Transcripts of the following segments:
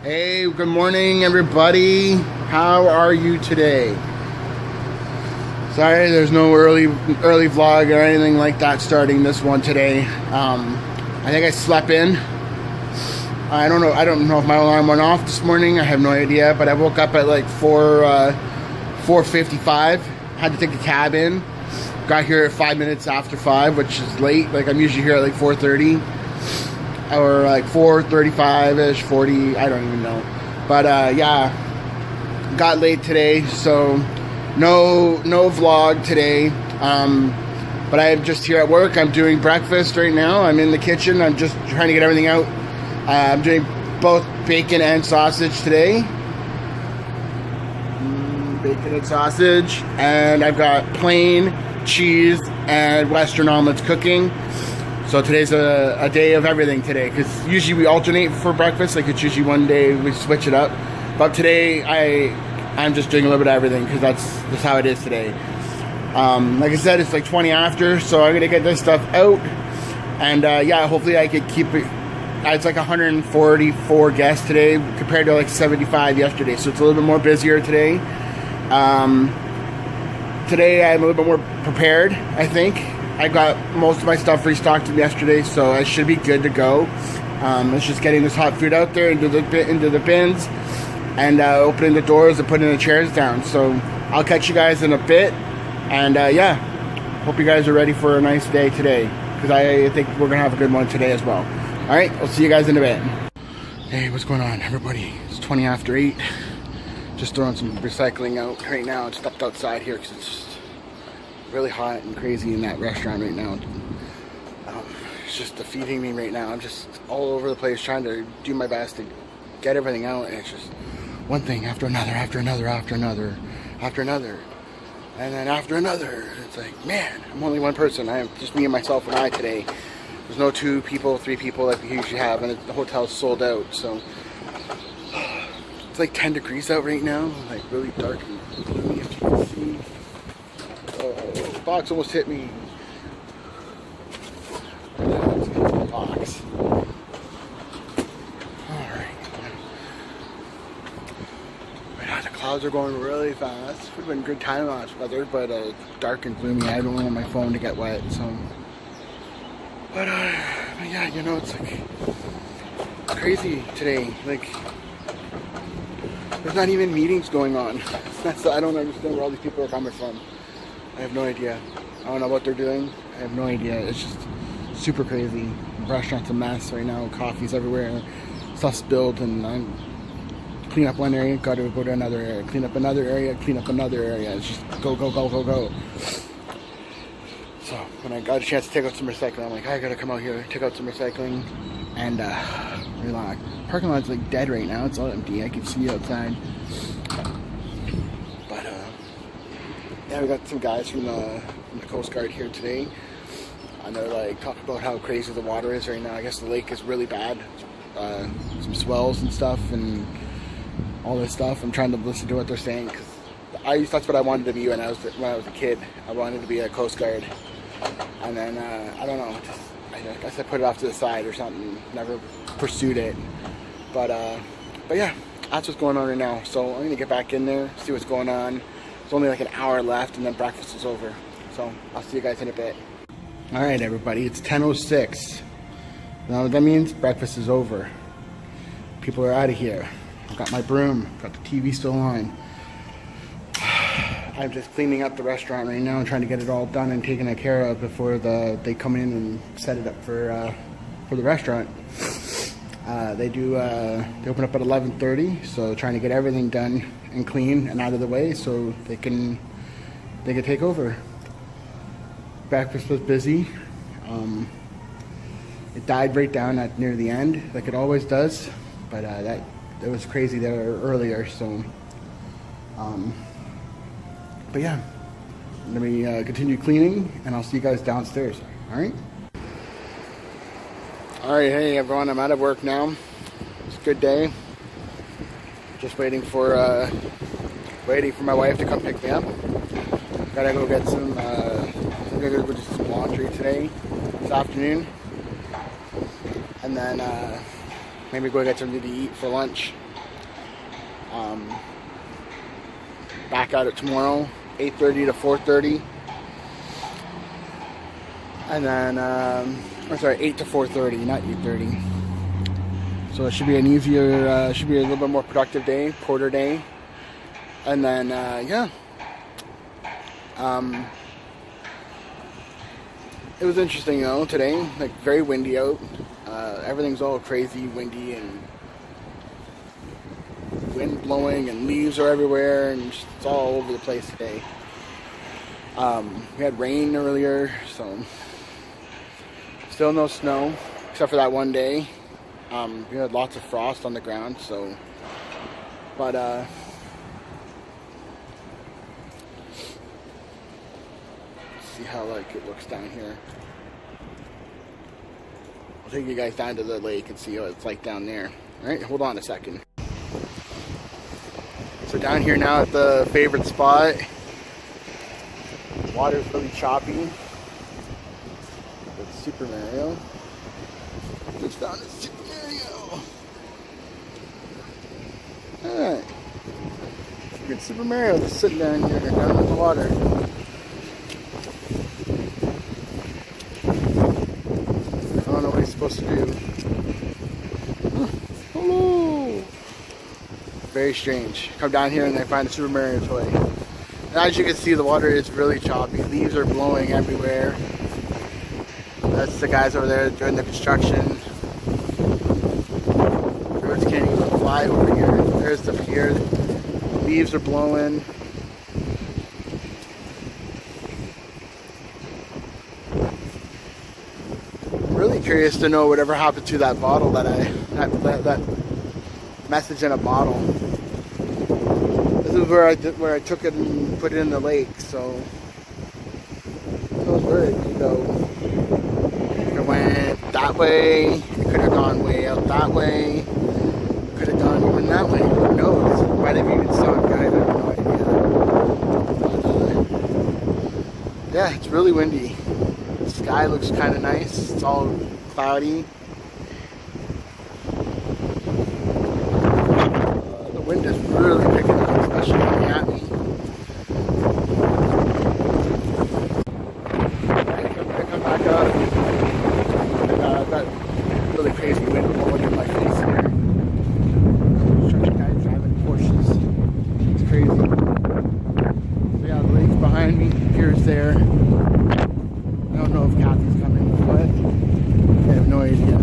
Hey, good morning, everybody. How are you today? Sorry, there's no early vlog or anything like that starting this one today. I think I slept in. I don't know if my alarm went off this morning. I have no idea, but I woke up at like 4:55. Had to take a cab in. Got here at 5 minutes after 5, which is late. Like I'm usually here at like 4:30. Or like 4:35ish, 40, I don't even know. But yeah, got late today, so no vlog today. But I'm just here at work. I'm doing breakfast right now. I'm in the kitchen. I'm just trying to get everything out. I'm doing both bacon and sausage today. Bacon and sausage, and I've got plain cheese and Western omelets cooking. So today's a day of everything today, because usually we alternate for breakfast. Like it's usually one day we switch it up, but today I'm just doing a little bit of everything because that's how it is today. Like I said, it's like 20 after, so I'm gonna get this stuff out, and yeah, hopefully I could keep it. It's like 144 guests today compared to like 75 yesterday, so it's a little bit more busier today. Today I'm a little bit more prepared, I think. I got most of my stuff restocked from yesterday, so I should be good to go. It's just getting this hot food out there into the bins and opening the doors and putting the chairs down. So I'll catch you guys in a bit, and yeah, hope you guys are ready for a nice day today, because I think we're gonna have a good one today as well. All right, I'll see you guys in a bit. Hey, what's going on, everybody? It's 20 after 8. Just throwing some recycling out right now. I stepped outside here because it's just really hot and crazy in that restaurant right now. It's just defeating me right now. I'm just all over the place trying to do my best to get everything out, and it's just one thing after another, after another, after another, after another, and then after another. It's like, man, I'm only one person. I am just me and myself and I today. There's no 2 people, 3 people like we usually have, and the hotel's sold out. So it's like 10 degrees out right now, like really dark and gloomy, if you can see. The box almost hit me. Box. Alright. The clouds are going really fast. Would have been good time lapse weather, but dark and gloomy. I don't want my phone to get wet, so. But yeah, you know, it's like crazy today. Like, there's not even meetings going on. I don't understand where all these people are coming from. I have no idea. I don't know what they're doing. I have no idea. It's just super crazy. The restaurant's a mess right now. Coffee's everywhere. Stuff spilled, and I'm clean up one area, got to go to another area. Clean up another area, clean up another area. It's just go, go, go, go, go. So when I got a chance to take out some recycling, I'm like, I gotta come out here, take out some recycling, and relax. Parking lot's like dead right now. It's all empty. I can see outside. Yeah, we got some guys from the Coast Guard here today, and they're like talking about how crazy the water is right now. I guess the lake is really bad, some swells and stuff, and all this stuff. I'm trying to listen to what they're saying, because that's what I wanted to be when I was a kid. I wanted to be a Coast Guard, and then I don't know, I guess I put it off to the side or something. Never pursued it, but yeah, that's what's going on right now. So I'm gonna get back in there, see what's going on. It's only like an hour left, and then breakfast is over. So I'll see you guys in a bit. All right, everybody, it's 10:06. You know what that means? Breakfast is over. People are out of here. I've got my broom, got the TV still on. I'm just cleaning up the restaurant right now and trying to get it all done and taken care of before they come in and set it up for the restaurant. They open up at 11:30, so trying to get everything done and clean and out of the way so they can take over. Breakfast was busy. It died right down at near the end, like it always does, but it was crazy there earlier. So, but yeah, let me continue cleaning, and I'll see you guys downstairs. All right. All right, hey everyone, I'm out of work now. It's a good day. Just waiting for my wife to come pick me up. Gotta go get some. Gotta go do some laundry today, this afternoon, and then Maybe go get something to eat for lunch. Back at it tomorrow, 8:30 to 4:30. And then, 8 to 4:30, not 8:30. So it should be an easier, should be a little bit more productive day, quarter day. And then, yeah. It was interesting, though, today. Like, very windy out. Everything's all crazy, windy, and wind blowing, and leaves are everywhere, and just, it's all over the place today. We had rain earlier, so still no snow, except for that one day. We had lots of frost on the ground, so, but, see how like it looks down here. I'll take you guys down to the lake and see what it's like down there. Alright, hold on a second. So down here now at the favorite spot. Water's really choppy. That's Super Mario. Just found a Super Mario. Alright. Good Super Mario just sitting down here down in the water. I don't know what he's supposed to do. Hello! Very strange. Come down here and they find a Super Mario toy. And as you can see, the water is really choppy. Leaves are blowing everywhere. That's the guys over there doing the construction. Birds can't even fly over here. There's the pier. Leaves are blowing. I'm really curious to know whatever happened to that bottle that that message in a bottle. This is where I took it and put it in the lake. So where it could go. It went that way. It could have gone way out that way. Could have gone even that way. Who knows? Might have even sunk. I have no idea. But, yeah, it's really windy. The sky looks kind of nice. It's all cloudy. The wind is really picking up, especially coming at me. Alright, I'm gonna come back up. And I've got really crazy wind blowing in my face here. Guys driving Porsches. It's crazy. So yeah, the lake's behind me. Pier's there. I don't know if Kathy's coming or what. I have no idea.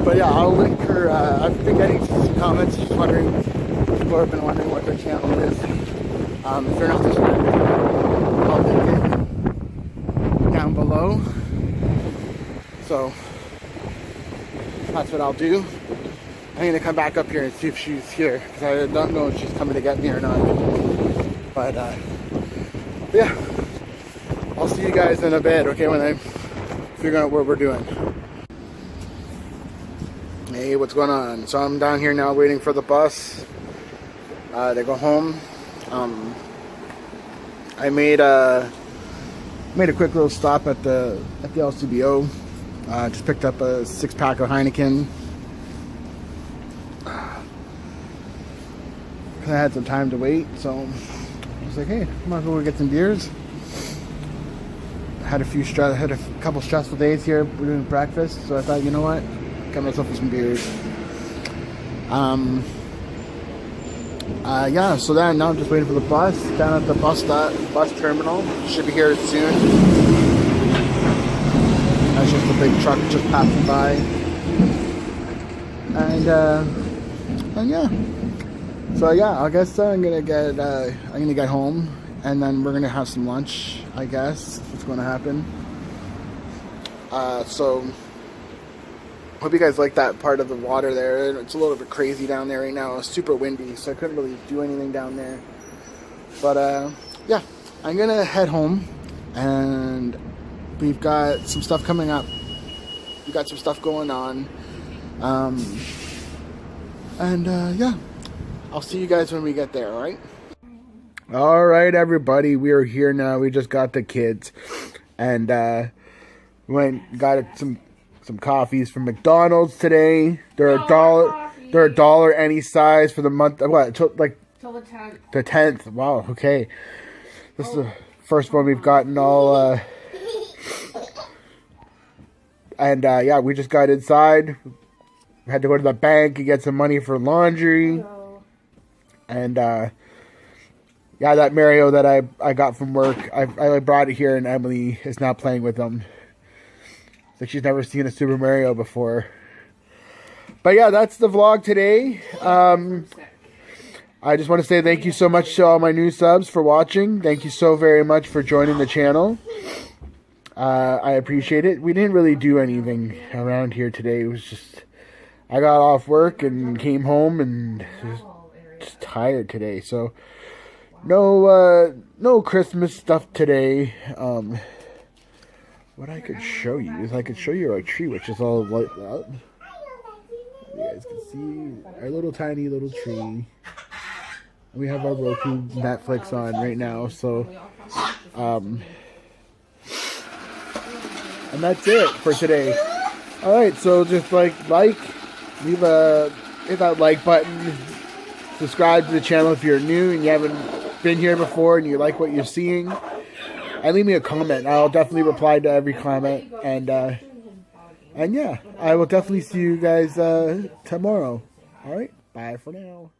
But yeah, I'll link her. I've been getting some comments just wondering, people have been wondering what their channel is. If they're not subscribed, I'll link it down below. So that's what I'll do. I'm going to come back up here and see if she's here, because I don't know if she's coming to get me or not. But yeah, I'll see you guys in a bit, okay, when I figure out what we're doing. Hey, what's going on? So I'm down here now waiting for the bus to go home. I made a quick little stop at the LCBO. Just picked up a 6-pack of Heineken. I had some time to wait, so I was like, hey, might as well get some beers. Had a couple stressful days here doing breakfast, so I thought, you know what, got myself some beers. Yeah, so then now I'm just waiting for the bus down at the bus terminal. Should be here soon. That's just a big truck just passing by. And yeah. So yeah, I guess I'm gonna get home, and then we're gonna have some lunch. I guess that's what's gonna happen. So hope you guys like that part of the water there. It's a little bit crazy down there right now. It's super windy, so I couldn't really do anything down there. But yeah, I'm gonna head home, and we've got some stuff coming up. We've got some stuff going on. Yeah. I'll see you guys when we get there, alright? Alright, everybody, we are here now. We just got the kids. And got some some coffees from McDonald's today. They're a dollar any size for the month. What? Till the 10th. The 10th. Wow. Okay. This is the first one we've gotten all. And yeah, we just got inside. We had to go to the bank and get some money for laundry. And yeah, that Mario that I got from work, I brought it here, and Emily is now playing with them. Like she's never seen a Super Mario before. But yeah, that's the vlog today. I just want to say thank you so much to all my new subs for watching. Thank you so very much for joining the channel. I appreciate it. We didn't really do anything around here today. It was just, I got off work and came home and was just tired today. So no Christmas stuff today. What I could show you is I could show you our tree, which is all like that. You guys can see our little tiny little tree. We have our Roku Netflix on right now, so and that's it for today. Alright, so just leave hit that like button, subscribe to the channel if you're new and you haven't been here before and you like what you're seeing, and leave me a comment. I'll definitely reply to every comment, and yeah, I will definitely see you guys tomorrow. Alright, bye for now.